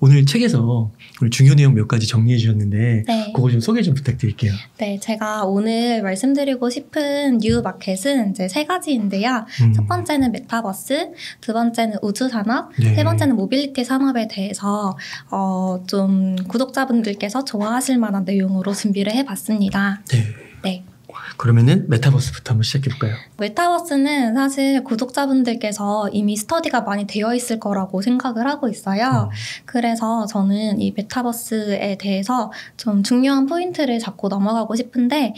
오늘 책에서 오늘 중요 내용 몇 가지 정리해 주셨는데 네. 그거 좀 소개 좀 부탁드릴게요. 네, 제가 오늘 말씀드리고 싶은 뉴 마켓은 이제 세 가지인데요. 첫 번째는 메타버스, 두 번째는 우주 산업, 네. 세 번째는 모빌리티 산업에 대해서 좀 구독자분들께서 좋아하실 만한 내용으로 준비를 해봤습니다. 네. 네. 그러면은 메타버스부터 한번 시작해 볼까요? 메타버스는 사실 구독자분들께서 이미 스터디가 많이 되어 있을 거라고 생각을 하고 있어요. 그래서 저는 이 메타버스에 대해서 좀 중요한 포인트를 잡고 넘어가고 싶은데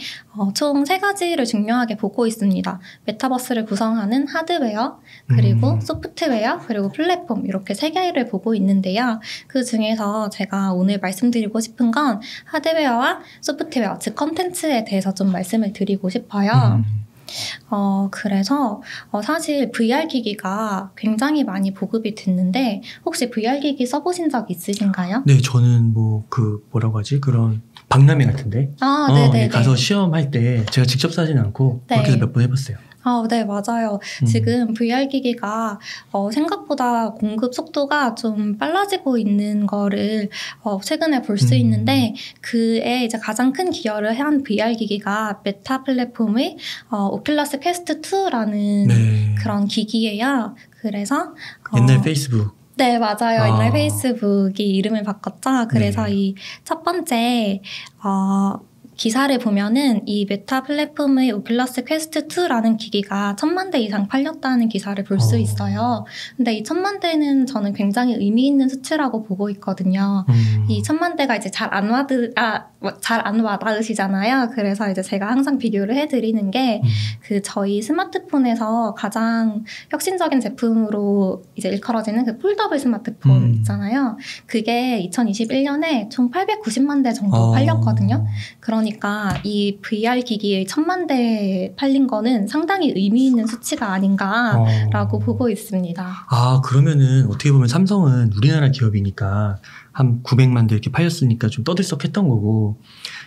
총 세 가지를 중요하게 보고 있습니다. 메타버스를 구성하는 하드웨어, 그리고 소프트웨어, 그리고 플랫폼 이렇게 세 개를 보고 있는데요. 그 중에서 제가 오늘 말씀드리고 싶은 건 하드웨어와 소프트웨어, 즉 컨텐츠에 대해서 좀 말씀을 드리고 싶어요. 그래서 사실 VR 기기가 굉장히 많이 보급이 됐는데 혹시 VR 기기 써보신 적 있으신가요? 네, 저는 뭐라고 하지? 그런 박람회 같은데 네네. 가서 시험할 때 제가 직접 사진 않고 네. 그렇게 해서 몇 번 해봤어요. 네, 맞아요. 지금 VR 기기가 생각보다 공급 속도가 좀 빨라지고 있는 거를 최근에 볼 수 있는데 그에 이제 가장 큰 기여를 한 VR 기기가 메타 플랫폼의 오큘러스 퀘스트 2라는 네. 그런 기기예요. 그래서 옛날 페이스북. 네, 맞아요. 옛날 페이스북이 이름을 바꿨죠. 그래서 네. 이 첫 번째 기사를 보면은 이 메타 플랫폼의 오큘러스 퀘스트 2라는 기기가 1000만 대 이상 팔렸다는 기사를 볼 수 있어요. 근데 이 1000만 대는 저는 굉장히 의미 있는 수치라고 보고 있거든요. 이 1000만 대가 이제 잘 안 와닿으시잖아요. 그래서 이제 제가 항상 비교를 해드리는 게 저희 스마트폰에서 가장 혁신적인 제품으로 이제 일컬어지는 그 폴더블 스마트폰 있잖아요. 그게 2021년에 총 890만 대 정도 팔렸거든요. 그러니까 이 VR 기기의 1000만 대 팔린 거는 상당히 의미 있는 수치가 아닌가라고 보고 있습니다. 그러면은 어떻게 보면 삼성은 우리나라 기업이니까 한 900만 대 이렇게 팔렸으니까 좀 떠들썩했던 거고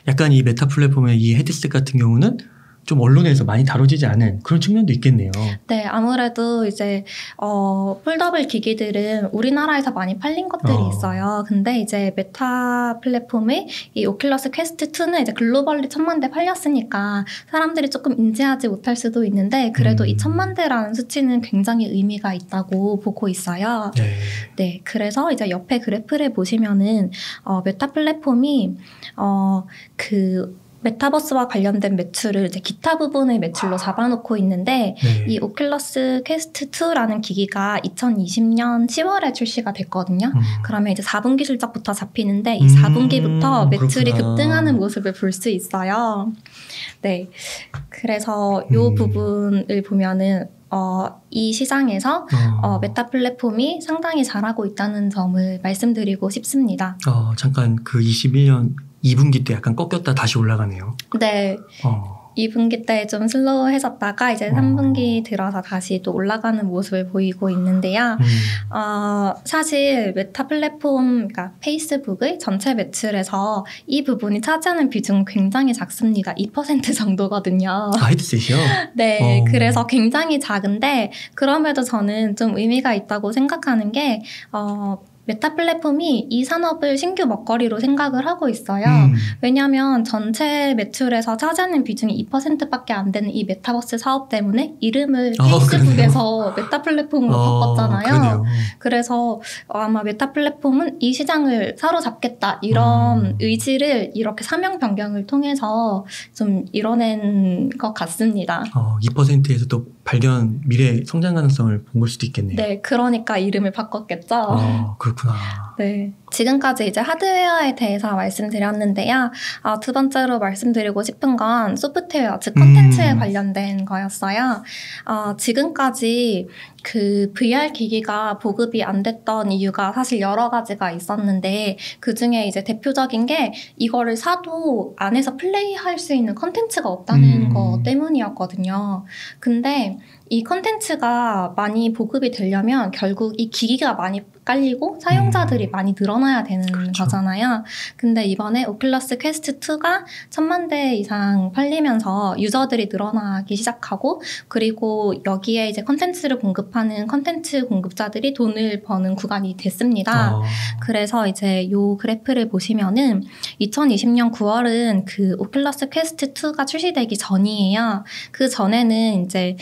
약간 이 메타 플랫폼의 이 헤드셋 같은 경우는 좀 언론에서 많이 다뤄지지 않은 그런 측면도 있겠네요. 네, 아무래도 이제 폴더블 기기들은 우리나라에서 많이 팔린 것들이 있어요. 근데 이제 메타 플랫폼의 이 오큘러스 퀘스트 2는 이제 글로벌리 1000만 대 팔렸으니까 사람들이 조금 인지하지 못할 수도 있는데 그래도 이 1000만 대라는 수치는 굉장히 의미가 있다고 보고 있어요. 네. 네, 그래서 이제 옆에 그래프를 보시면은 메타 플랫폼이 메타버스와 관련된 매출을 이제 기타 부분의 매출로 잡아놓고 있는데 네. 이 오큘러스 퀘스트 2라는 기기가 2020년 10월에 출시가 됐거든요. 그러면 이제 4분기 실적부터 잡히는데 이 4분기부터 매출이 그렇구나. 급등하는 모습을 볼 수 있어요. 네, 그래서 이 부분을 보면은 이 시장에서 메타 플랫폼이 상당히 잘하고 있다는 점을 말씀드리고 싶습니다. 잠깐 그 21년 2분기 때 약간 꺾였다 다시 올라가네요. 네. 2분기 때 좀 슬로우해졌다가 이제 3분기 들어서 다시 또 올라가는 모습을 보이고 있는데요. 사실 메타 플랫폼, 그러니까 페이스북의 전체 매출에서 이 부분이 차지하는 비중은 굉장히 작습니다. 2% 정도거든요. 헤드셋이요? 네, 그래서 굉장히 작은데 그럼에도 저는 좀 의미가 있다고 생각하는 게 메타 플랫폼이 이 산업을 신규 먹거리로 생각을 하고 있어요. 왜냐하면 전체 매출에서 차지하는 비중이 2%밖에 안 되는 이 메타버스 사업 때문에 이름을 페이스북에서 메타 플랫폼으로 바꿨잖아요. 그러네요. 그래서 아마 메타 플랫폼은 이 시장을 사로잡겠다 이런 의지를 이렇게 사명 변경을 통해서 좀 이뤄낸 것 같습니다. 2%에서 또 미래 성장 가능성을 본 걸 수도 있겠네요. 네, 그러니까 이름을 바꿨겠죠. 그렇구나. 네. 지금까지 이제 하드웨어에 대해서 말씀드렸는데요. 두 번째로 말씀드리고 싶은 건 소프트웨어, 즉 컨텐츠에 관련된 거였어요. 지금까지 그 VR 기기가 보급이 안 됐던 이유가 사실 여러 가지가 있었는데 그 중에 이제 대표적인 게 이거를 사도 안에서 플레이할 수 있는 컨텐츠가 없다는 거 때문이었거든요. 근데 이 컨텐츠가 많이 보급이 되려면 결국 이 기기가 많이 깔리고 사용자들이 많이 늘어나야 되는 그렇죠. 거잖아요. 근데 이번에 오큘러스 퀘스트 2가 1000만 대 이상 팔리면서 유저들이 늘어나기 시작하고 그리고 여기에 이제 컨텐츠를 공급하는 컨텐츠 공급자들이 돈을 버는 구간이 됐습니다. 그래서 이제 요 그래프를 보시면은 2020년 9월은 그 오큘러스 퀘스트 2가 출시되기 전이에요. 그 전에는 이제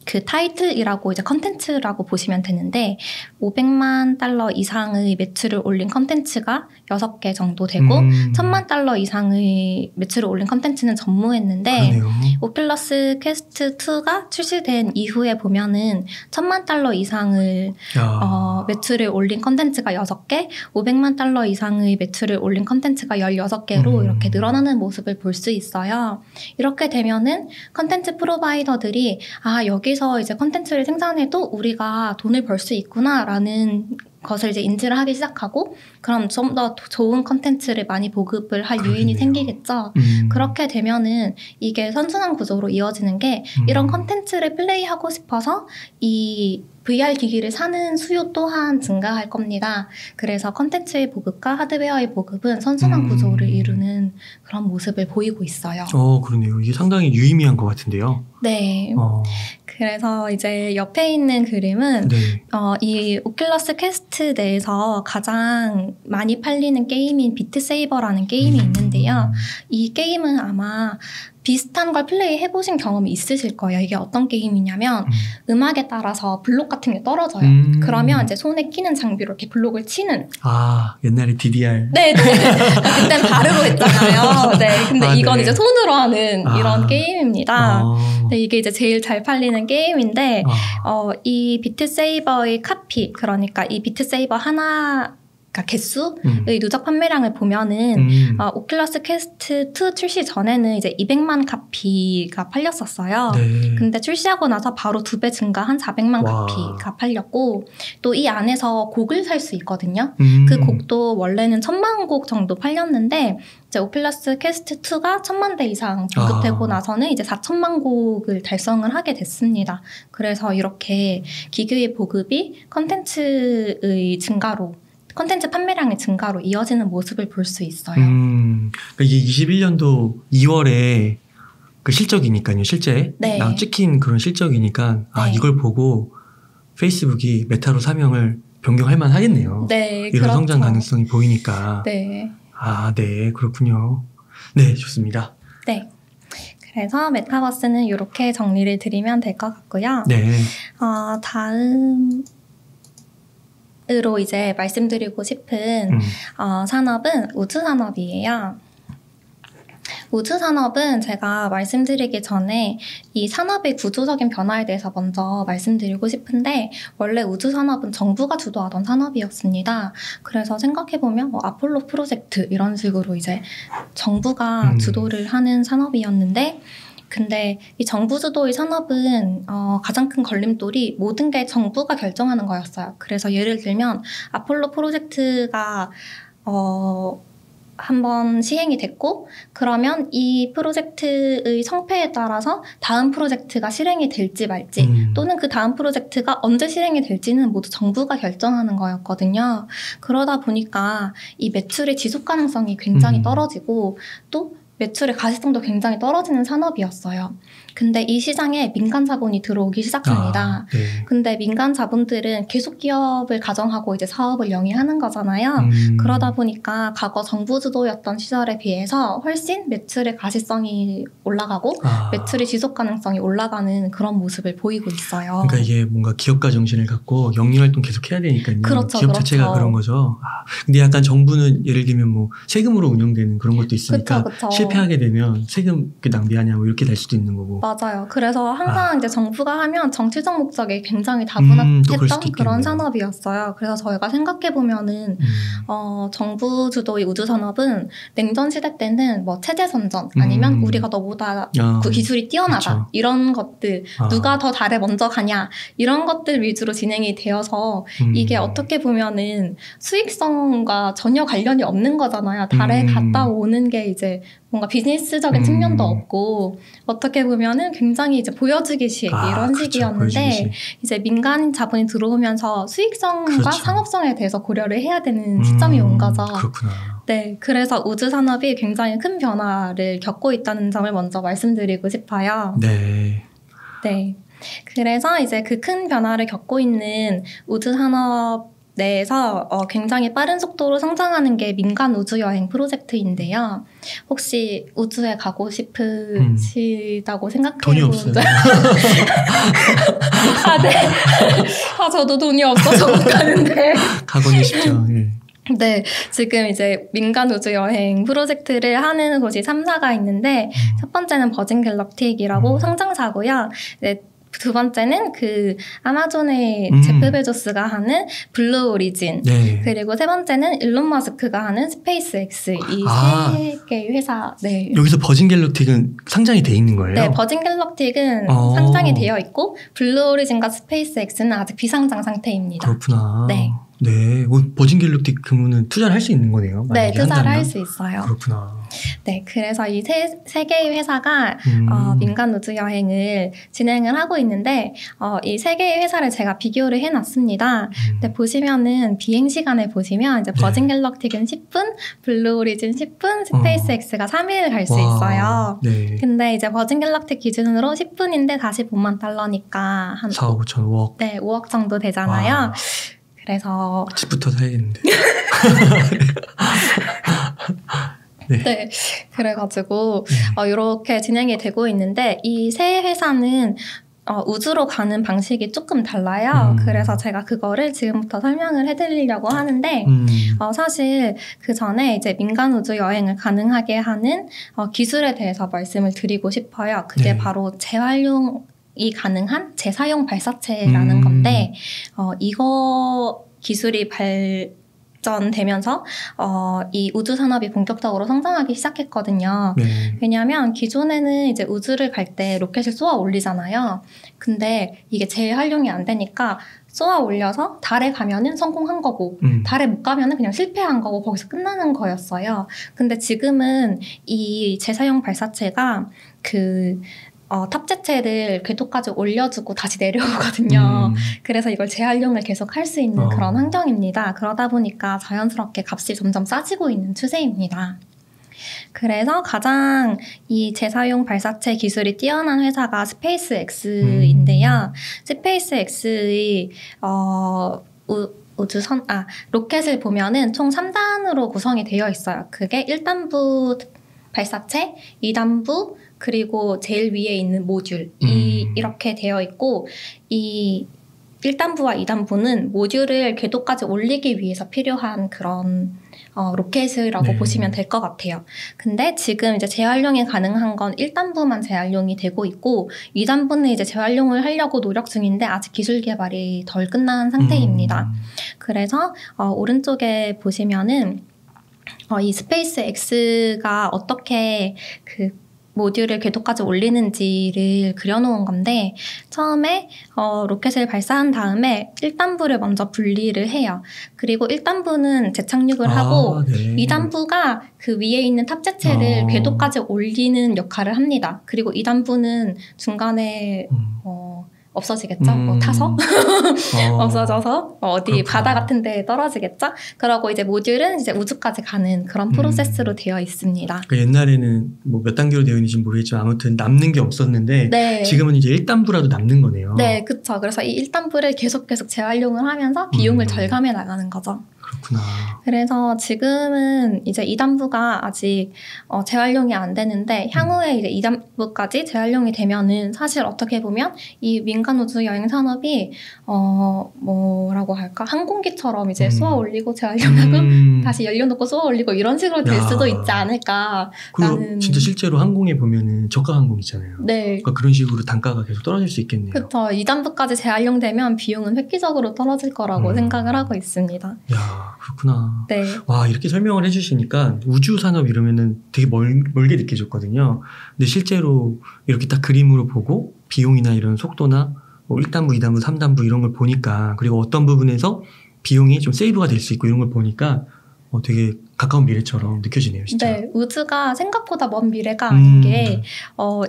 그 타이틀이라고 이제 컨텐츠라고 보시면 되는데 500만 달러 이상의 매출을 올린 컨텐츠가 6개 정도 되고 1000만 달러 이상의 매출을 올린 컨텐츠는 전무했는데 그러네요. 오큘러스 퀘스트 2가 출시된 이후에 보면은 1000만 달러 이상을 매출을 올린 컨텐츠가 6개, 500만 달러 이상의 매출을 올린 컨텐츠가 16개로 이렇게 늘어나는 모습을 볼 수 있어요. 이렇게 되면은 컨텐츠 프로바이더들이 여기서 이제 컨텐츠를 생산해도 우리가 돈을 벌 수 있구나라는 것을 이제 인지를 하기 시작하고 그럼 좀 더 좋은 컨텐츠를 많이 보급을 할 유인이 생기겠죠. 그렇게 되면은 이게 선순환 구조로 이어지는 게 이런 컨텐츠를 플레이하고 싶어서 이 VR 기기를 사는 수요 또한 증가할 겁니다. 그래서 컨텐츠의 보급과 하드웨어의 보급은 선순환 구조를 이루는 그런 모습을 보이고 있어요. 그러네요. 이게 상당히 유의미한 것 같은데요. 네. 그래서 이제 옆에 있는 그림은 네. 이 오큘러스 퀘스트 내에서 가장 많이 팔리는 게임인 비트 세이버라는 게임이 있는데요. 이 게임은 아마 비슷한 걸 플레이 해보신 경험이 있으실 거예요. 이게 어떤 게임이냐면 음악에 따라서 블록 같은 게 떨어져요. 그러면 이제 손에 끼는 장비로 이렇게 블록을 치는. 옛날에 DDR. 네. 그땐 발으로 했잖아요. 네. 근데 이건 네. 이제 손으로 하는 이런 게임입니다. 네, 이게 이제 제일 잘 팔리는 게임인데 이 비트 세이버의 카피, 그러니까 이 비트 세이버 하나 개수의 누적 판매량을 보면은 오큘러스 퀘스트 2 출시 전에는 이제 200만 카피가 팔렸었어요. 네. 근데 출시하고 나서 바로 2배 증가한 400만 카피가 팔렸고 또 이 안에서 곡을 살 수 있거든요. 그 곡도 원래는 1000만 곡 정도 팔렸는데 이제 오큘러스 퀘스트 2가 1000만 대 이상 보급되고 나서는 이제 4000만 곡을 달성을 하게 됐습니다. 그래서 이렇게 기기의 보급이 컨텐츠의 증가로 컨텐츠 판매량의 증가로 이어지는 모습을 볼 수 있어요. 그러니까 이게 21년도 2월에 그 실적이니까요, 실제. 네. 찍힌 그런 실적이니까, 네. 이걸 보고 페이스북이 메타로 사명을 변경할 만 하겠네요. 네, 이런 그렇죠. 성장 가능성이 보이니까. 네. 네, 그렇군요. 네, 좋습니다. 네. 그래서 메타버스는 이렇게 정리를 드리면 될 것 같고요. 네. 다음으로 이제 말씀드리고 싶은 산업은 우주 산업이에요. 우주 산업은 제가 말씀드리기 전에 이 산업의 구조적인 변화에 대해서 먼저 말씀드리고 싶은데 원래 우주 산업은 정부가 주도하던 산업이었습니다. 그래서 생각해보면 아폴로 프로젝트 이런 식으로 이제 정부가 주도를 하는 산업이었는데 근데 이 정부 주도의 산업은 가장 큰 걸림돌이 모든 게 정부가 결정하는 거였어요. 그래서 예를 들면 아폴로 프로젝트가 한번 시행이 됐고 그러면 이 프로젝트의 성패에 따라서 다음 프로젝트가 실행이 될지 말지 또는 그 다음 프로젝트가 언제 실행이 될지는 모두 정부가 결정하는 거였거든요. 그러다 보니까 이 매출의 지속 가능성이 굉장히 떨어지고 또 매출의 가시성도 굉장히 떨어지는 산업이었어요. 근데 이 시장에 민간 자본이 들어오기 시작합니다. 네. 근데 민간 자본들은 계속 기업을 가정하고 이제 사업을 영위하는 거잖아요. 그러다 보니까 과거 정부 주도였던 시절에 비해서 훨씬 매출의 가시성이 올라가고 매출의 지속 가능성이 올라가는 그런 모습을 보이고 있어요. 그러니까 이게 뭔가 기업가 정신을 갖고 영리 활동 계속 해야 되니까요. 그렇죠, 기업 그렇죠. 자체가 그런 거죠. 근데 약간 정부는 예를 들면 뭐 세금으로 운영되는 그런 것도 있으니까 그쵸. 실패하게 되면 세금 낭비하냐 뭐 이렇게 될 수도 있는 거고. 맞아요. 그래서 항상 이제 정부가 하면 정치적 목적에 굉장히 또 그럴 다분했던 수도 그런 있겠네요. 산업이었어요. 그래서 저희가 생각해보면은 정부 주도의 우주 산업은 냉전 시대 때는 뭐 체제 선전 아니면 우리가 너보다 그 기술이 뛰어나다 그렇죠. 이런 것들 누가 더 달에 먼저 가냐 이런 것들 위주로 진행이 되어서 이게 어떻게 보면은 수익성과 전혀 관련이 없는 거잖아요. 달에 갔다 오는 게 이제 뭔가 비즈니스적인 측면도 없고 어떻게 보면은 굉장히 이제 보여주기식 이런 그렇죠. 식이었는데 보여주기식. 이제 민간 자본이 들어오면서 수익성과 그렇죠. 상업성에 대해서 고려를 해야 되는 시점이 온 거죠. 그렇구나. 네, 그래서 우주 산업이 굉장히 큰 변화를 겪고 있다는 점을 먼저 말씀드리고 싶어요. 네. 네. 그래서 이제 그 큰 변화를 겪고 있는 우주 산업 내에서 굉장히 빠른 속도로 성장하는 게 민간 우주 여행 프로젝트인데요. 혹시 우주에 가고 싶으시다고 생각해 돈이 본 없어요. 네. 저도 돈이 없어서 못 가는데. 가고는 싶죠. 예. 네, 지금 이제 민간 우주 여행 프로젝트를 하는 곳이 3사가 있는데 첫 번째는 버진 갤럭틱이라고 상장사고요. 네, 두 번째는 그 아마존의 제프 베조스가 하는 블루 오리진, 네. 그리고 세 번째는 일론 머스크가 하는 스페이스 X, 이 세 개의 회사. 네. 여기서 버진 갤럭틱은 상장이 돼 있는 거예요? 네, 버진 갤럭틱은 상장이 되어 있고 블루 오리진과 스페이스 X는 아직 비상장 상태입니다. 그렇구나. 네. 네, 버진 갤럭틱 그러면 투자를 할 수 있는 거네요. 네, 투자를 할 수 있어요. 그렇구나. 네, 그래서 이 세 개의 회사가 민간 우주 여행을 진행을 하고 있는데 이 세 개의 회사를 제가 비교를 해놨습니다. 근데 보시면은 비행 시간을 보시면 이제 버진 갤럭틱은 10분, 블루 오리진 10분, 스페이스 X가 3일 갈 수 있어요. 네. 근데 이제 버진 갤럭틱 기준으로 10분인데 다시 $50,000만 한 4, 5천, 5억. 네, 5억 정도 되잖아요. 와. 그래서 집부터 사야겠는데. 네. 네, 그래가지고 이렇게 진행이 되고 있는데 이 세 회사는 우주로 가는 방식이 조금 달라요. 그래서 제가 그거를 지금부터 설명을 해드리려고 하는데 사실 그 전에 이제 민간 우주 여행을 가능하게 하는 기술에 대해서 말씀을 드리고 싶어요. 그게 네. 바로 재활용이 가능한 재사용 발사체라는 건데 이거 기술이 발전되면서 이 우주 산업이 본격적으로 성장하기 시작했거든요. 네. 왜냐하면 기존에는 이제 우주를 갈 때 로켓을 쏘아 올리잖아요. 근데 이게 재활용이 안 되니까 쏘아 올려서 달에 가면은 성공한 거고 달에 못 가면은 그냥 실패한 거고 거기서 끝나는 거였어요. 근데 지금은 이 재사용 발사체가 탑재체를 궤도까지 올려주고 다시 내려오거든요. 그래서 이걸 재활용을 계속 할 수 있는 그런 환경입니다. 그러다 보니까 자연스럽게 값이 점점 싸지고 있는 추세입니다. 그래서 가장 이 재사용 발사체 기술이 뛰어난 회사가 스페이스 X인데요. 스페이스 X의 로켓을 보면은 총 3단으로 구성이 되어 있어요. 그게 1단부 발사체, 2단부, 그리고 제일 위에 있는 모듈 이렇게 되어 있고 이 1단부와 2단부는 모듈을 궤도까지 올리기 위해서 필요한 그런 로켓이라고 보시면 될 것 같아요. 근데 지금 이제 재활용이 가능한 건 1단부만 재활용이 되고 있고 2단부는 이제 재활용을 하려고 노력 중인데 아직 기술 개발이 덜 끝난 상태입니다. 그래서 오른쪽에 보시면은 이 스페이스 X가 어떻게 그 모듈을 궤도까지 올리는지를 그려놓은 건데 처음에 로켓을 발사한 다음에 1단부를 먼저 분리를 해요. 그리고 1단부는 재착륙을 하고 2단부가 그 위에 있는 탑재체를 궤도까지 올리는 역할을 합니다. 그리고 2단부는 중간에 없어지겠죠? 타서? 없어져서 어디 그렇구나. 바다 같은 데에 떨어지겠죠? 그러고 이제 모듈은 이제 우주까지 가는 그런 프로세스로 되어 있습니다. 그러니까 옛날에는 뭐 몇 단계로 되어 있는지 모르겠지만 아무튼 남는 게 없었는데 네. 지금은 이제 1단부라도 남는 거네요. 네, 그쵸. 그래서 이 1단부를 계속 재활용을 하면서 비용을 절감해 나가는 거죠. 그렇구나. 그래서 지금은 이제 2단부가 아직 재활용이 안 되는데 향후에 이제 2단부까지 재활용이 되면은 사실 어떻게 보면 이 민간 우주 여행 산업이 뭐라고 할까 항공기처럼 이제 쏘아 올리고 재활용하고 다시 연료놓고 쏘아 올리고 이런 식으로 될 수도 있지 않을까. 그리고 진짜 실제로 항공에 보면은 저가 항공 있잖아요. 네. 그러니까 그런 식으로 단가가 계속 떨어질 수 있겠네요. 그렇죠. 2단부까지 재활용되면 비용은 획기적으로 떨어질 거라고 생각을 하고 있습니다. 야, 그렇구나. 네. 와, 이렇게 설명을 해주시니까 우주 산업 이러면은 되게 멀게 느껴졌거든요. 근데 실제로 이렇게 딱 그림으로 보고 비용이나 이런 속도나 뭐 1단부, 2단부, 3단부 이런 걸 보니까 그리고 어떤 부분에서 비용이 좀 세이브가 될 수 있고 이런 걸 보니까 되게 가까운 미래처럼 느껴지네요, 진짜. 네, 우주가 생각보다 먼 미래가 아닌 게,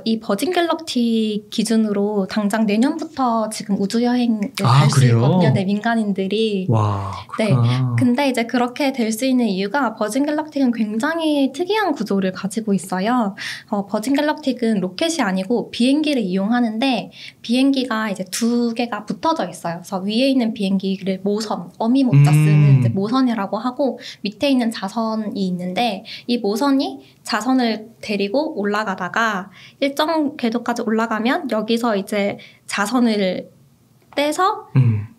이 버진 갤럭틱 기준으로 당장 내년부터 지금 우주 여행을 갈 수 그래요? 있거든요. 네, 민간인들이. 와, 네, 그렇구나. 근데 이제 그렇게 될 수 있는 이유가 버진 갤럭틱은 굉장히 특이한 구조를 가지고 있어요. 버진 갤럭틱은 로켓이 아니고 비행기를 이용하는데 비행기가 이제 두 개가 붙어져 있어요. 그래서 위에 있는 비행기를 모선, 어미 모자 쓰는 이제 모선이라고 하고 밑에 있는 자선이 있는데 이 모선이 자선을 데리고 올라가다가 일정 궤도까지 올라가면 여기서 이제 자선을 떼서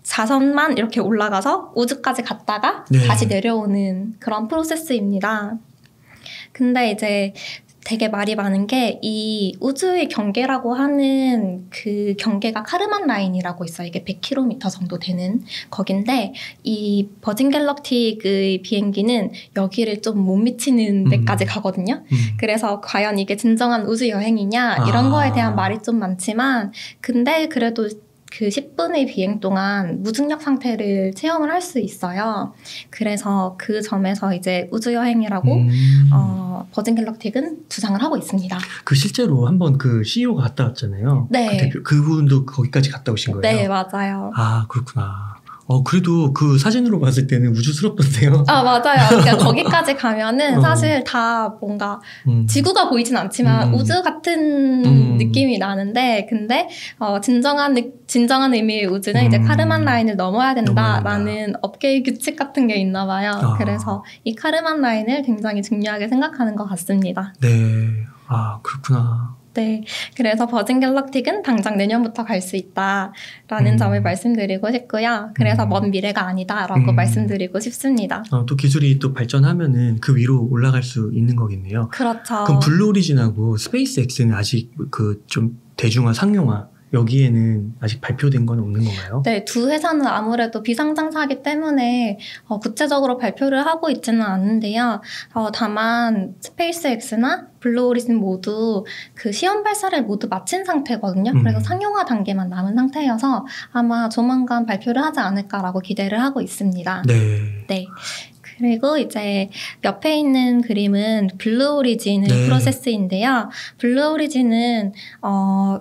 자선만 이렇게 올라가서 우주까지 갔다가 네. 다시 내려오는 그런 프로세스입니다. 근데 이제 되게 말이 많은 게 이 우주의 경계라고 하는 그 경계가 카르만 라인이라고 있어요. 이게 100km 정도 되는 거긴데 이 버진 갤럭틱의 비행기는 여기를 좀 못 미치는 데까지 가거든요. 그래서 과연 이게 진정한 우주 여행이냐 이런 거에 대한 말이 좀 많지만 근데 그래도 그 10분의 비행 동안 무중력 상태를 체험을 할 수 있어요. 그래서 그 점에서 이제 우주 여행이라고 버진 갤럭틱은 주장을 하고 있습니다. 그 실제로 한번 그 CEO가 갔다 왔잖아요. 네. 그분도 거기까지 갔다 오신 거예요? 네, 맞아요. 아, 그렇구나. 그래도 그 사진으로 봤을 때는 우주스럽던데요? 맞아요. 그러니까 거기까지 가면은 사실 다 뭔가 지구가 보이진 않지만 우주 같은 느낌이 나는데 근데 진정한 의미의 우주는 이제 카르만 라인을 넘어야 된다라는 업계의 규칙 같은 게 있나 봐요. 그래서 이 카르만 라인을 굉장히 중요하게 생각하는 것 같습니다. 네. 아, 그렇구나. 네, 그래서 버진 갤럭틱은 당장 내년부터 갈 수 있다라는 점을 말씀드리고 싶고요. 그래서 먼 미래가 아니다라고 말씀드리고 싶습니다. 또 기술이 또 발전하면은 그 위로 올라갈 수 있는 거겠네요. 그렇죠. 그럼 블루 오리진하고 스페이스 X는 아직 그 좀 대중화, 상용화 여기에는 아직 발표된 건 없는 건가요? 네, 두 회사는 아무래도 비상장사이기 때문에 구체적으로 발표를 하고 있지는 않는데요. 다만 스페이스X나 블루 오리진 모두 그 시험 발사를 모두 마친 상태거든요. 그래서 상용화 단계만 남은 상태여서 아마 조만간 발표를 하지 않을까라고 기대를 하고 있습니다. 네. 네. 그리고 이제 옆에 있는 그림은 블루 오리진의 프로세스인데요. 블루 오리진은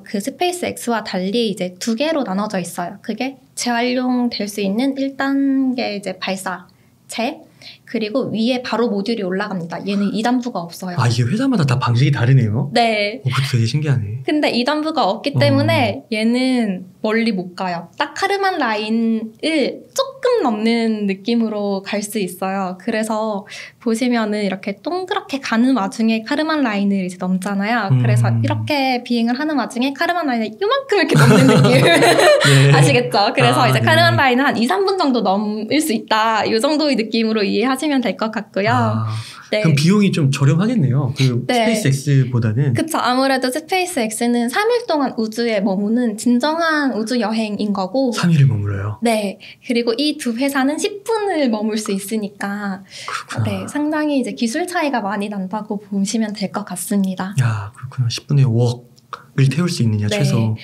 그 스페이스 X와 달리 이제 두 개로 나눠져 있어요. 그게 재활용될 수 있는 1단계 이제 발사체 그리고 위에 바로 모듈이 올라갑니다. 얘는 2단부가 없어요. 이게 회사마다 다 방식이 다르네요. 네. 그것도 되게 신기하네. 근데 2단부가 없기 때문에 얘는 멀리 못 가요. 딱 카르만 라인을 조금 넘는 느낌으로 갈 수 있어요. 그래서 보시면은 이렇게 동그랗게 가는 와중에 카르만 라인을 이제 넘잖아요. 그래서 이렇게 비행을 하는 와중에 카르만 라인을 이만큼 이렇게 넘는 느낌. 네. 아시겠죠? 그래서 이제 카르만 라인은 한 2, 3분 정도 넘을 수 있다. 이 정도의 느낌으로 이해하시면 될 것 같고요. 네. 그럼 비용이 좀 저렴하겠네요. 그 네. 스페이스 X보다는. 그쵸. 아무래도 스페이스 X는 3일 동안 우주에 머무는 진정한 우주 여행인 거고 3일을 머물러요? 네. 그리고 이 두 회사는 10분을 머물 수 있으니까 그렇구나. 네, 상당히 이제 기술 차이가 많이 난다고 보시면 될 것 같습니다. 야, 그렇구나. 10분에 5억을 태울 수 있느냐, 네. 최소.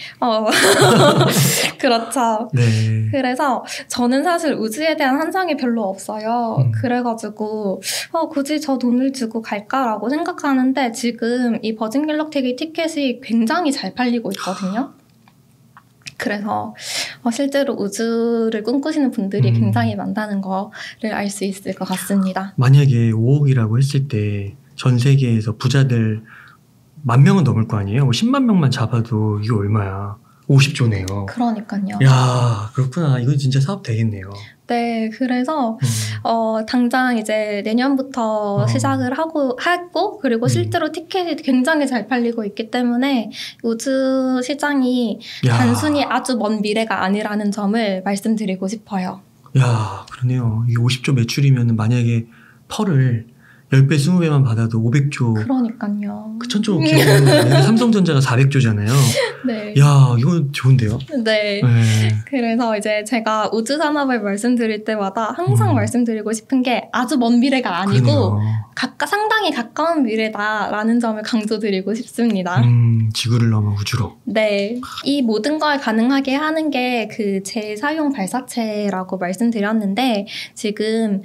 그렇죠. 네. 그래서 저는 사실 우주에 대한 환상이 별로 없어요. 그래가지고 굳이 저 돈을 주고 갈까라고 생각하는데 지금 이 버진 갤럭틱의 티켓이 굉장히 잘 팔리고 있거든요. 그래서 실제로 우주를 꿈꾸시는 분들이 굉장히 많다는 거를 알 수 있을 것 같습니다. 만약에 5억이라고 했을 때 전 세계에서 부자들 10,000명은 넘을 거 아니에요? 10만 명만 잡아도 이게 얼마야? 50조네요. 그러니까요. 야, 그렇구나. 이건 진짜 사업 되겠네요. 네, 그래서 당장 이제 내년부터 시작을 했고 그리고 실제로 티켓이 굉장히 잘 팔리고 있기 때문에 우주 시장이 단순히 아주 먼 미래가 아니라는 점을 말씀드리고 싶어요. 야, 그러네요. 이게 50조 매출이면 만약에 펄을 10배, 20배만 받아도 500조. 그러니까요. 그 1000조 기억나는데 삼성전자가 400조잖아요. 네. 야, 이건 좋은데요? 네. 네. 그래서 이제 제가 우주 산업을 말씀드릴 때마다 항상 말씀드리고 싶은 게 아주 먼 미래가 아니고 상당히 가까운 미래다라는 점을 강조드리고 싶습니다. 지구를 넘어 우주로. 네. 이 모든 걸 가능하게 하는 게 그 재사용 발사체라고 말씀드렸는데 지금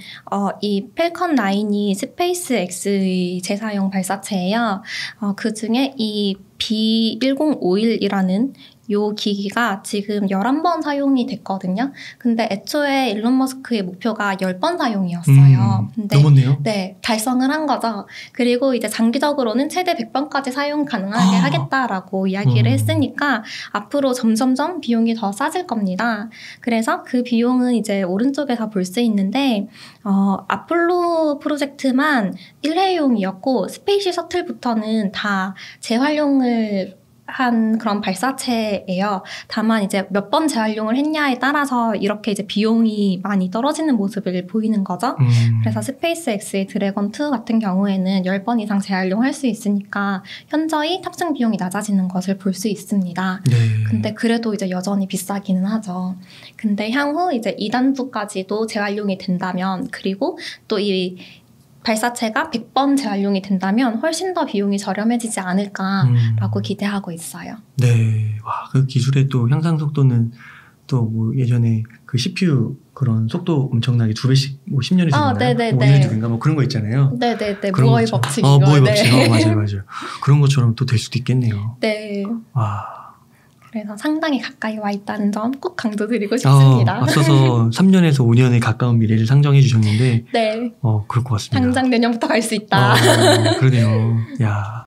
이 펠컨 9이 스페이스X의 재사용 발사체예요. 그 중에 이 B1051이라는 요 기기가 지금 11번 사용이 됐거든요. 근데 애초에 일론 머스크의 목표가 10번 사용이었어요. 근데 넘었네요. 네, 달성을 한 거죠. 그리고 이제 장기적으로는 최대 100번까지 사용 가능하게 하겠다라고 이야기를 했으니까 앞으로 점점점 비용이 더 싸질 겁니다. 그래서 그 비용은 이제 오른쪽에서 볼 수 있는데 아폴로 프로젝트만 1회용이었고 스페이시 셔틀부터는 다 재활용을 한 그런 발사체예요. 다만 이제 몇 번 재활용을 했냐에 따라서 이렇게 이제 비용이 많이 떨어지는 모습을 보이는 거죠. 그래서 스페이스X의 드래곤2 같은 경우에는 10번 이상 재활용할 수 있으니까 현저히 탑승 비용이 낮아지는 것을 볼 수 있습니다. 네. 근데 그래도 이제 여전히 비싸기는 하죠. 근데 향후 이제 2단부까지도 재활용이 된다면 그리고 또 이 발사체가 100번 재활용이 된다면 훨씬 더 비용이 저렴해지지 않을까라고 기대하고 있어요. 네. 와, 그 기술의 또 향상 속도는 또 뭐 예전에 그 CPU 그런 속도 엄청나게 2배씩 뭐 10년이 됐나? 네네네. 5년이 됐나? 뭐 그런 거 있잖아요. 네네네. 무어의 법칙 이거. 무어의 네. 법칙. 맞아요. 그런 것처럼 또 될 수도 있겠네요. 네. 와. 그래서 상당히 가까이 와 있다는 점 꼭 강조드리고 싶습니다. 앞서서 3년에서 5년에 가까운 미래를 상정해 주셨는데 네. 그럴 것 같습니다. 당장 내년부터 갈 수 있다. 그러네요. 야.